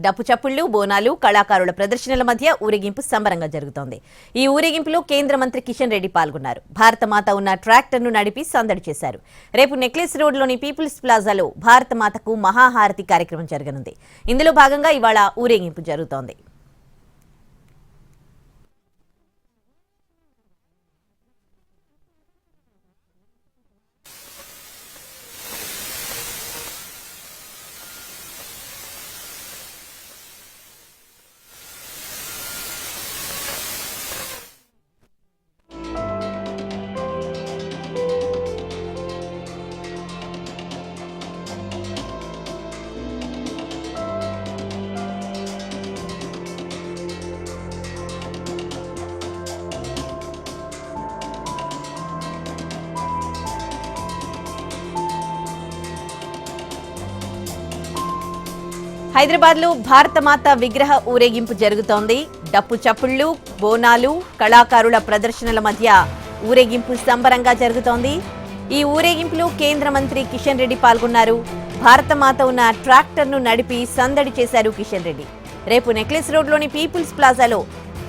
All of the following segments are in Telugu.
డప్పు చప్పుళ్లు, బోనాలు, కళాకారుల ప్రదర్శనల మధ్య ఊరేగింపు సంబరంగా జరుగుతోంది. ఈ ఊరేగింపులో కేంద్ర మంత్రి కిషన్ రెడ్డి పాల్గొన్నారు. భారతమాత ఉన్న ట్రాక్టర్ను నడిపి సందడి చేశారు. రేపు నెక్లెస్ రోడ్లోని పీపుల్స్ ప్లాజాలో భారతమాతకు మహాహారతి కార్యక్రమం జరగనుంది. ఇందులో భాగంగా ఇవాళ ఊరేగింపు జరుగుతోంది. హైదరాబాద్ లో భారతమాత విగ్రహ ఊరేగింపు జరుగుతోంది. డప్పు చప్పుళ్లు, బోనాలు, కళాకారుల ప్రదర్శనల మధ్య ఊరేగింపు సంబరంగా జరుగుతోంది. ఈ ఊరేగింపులో కేంద్ర మంత్రి కిషన్ రెడ్డి పాల్గొన్నారు. భారతమాత ఉన్న ట్రాక్టర్ను నడిపి సందడి చేశారు కిషన్ రెడ్డి. రేపు నెక్లెస్ రోడ్లోని పీపుల్స్ ప్లాజాలో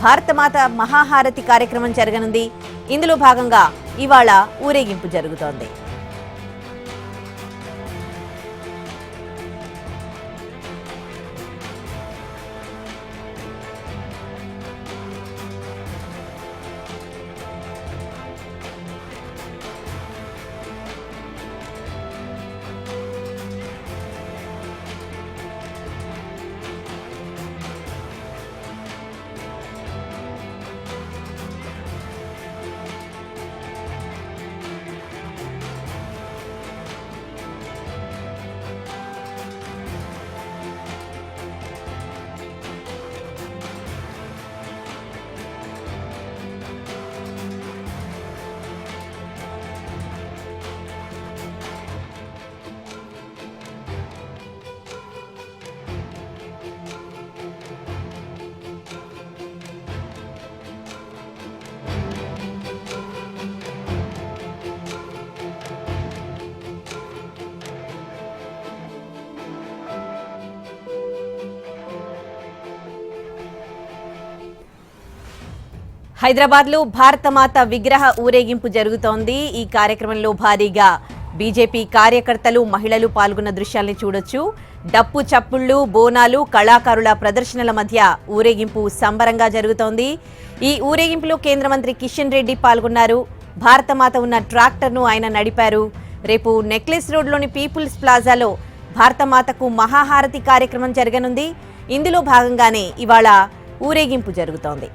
భారతమాత మహాహారతి కార్యక్రమం జరగనుంది. ఇందులో భాగంగా ఇవాళ ఊరేగింపు జరుగుతోంది. హైదరాబాద్ లో భారతమాత విగ్రహ ఊరేగింపు జరుగుతోంది. ఈ కార్యక్రమంలో భారీగా బీజేపీ కార్యకర్తలు, మహిళలు పాల్గొన్న దృశ్యాల్ని చూడొచ్చు. డప్పు చప్పుళ్లు, బోనాలు, కళాకారుల ప్రదర్శనల మధ్య ఊరేగింపు సంబరంగా జరుగుతోంది. ఈ ఊరేగింపులో కేంద్ర మంత్రి కిషన్ రెడ్డి పాల్గొన్నారు. భారతమాత ఉన్న ట్రాక్టర్ను ఆయన నడిపారు. రేపు నెక్లెస్ రోడ్లోని పీపుల్స్ ప్లాజాలో భారతమాతకు మహాహారతి కార్యక్రమం జరగనుంది. ఇందులో భాగంగానే ఇవాళ ఊరేగింపు జరుగుతోంది.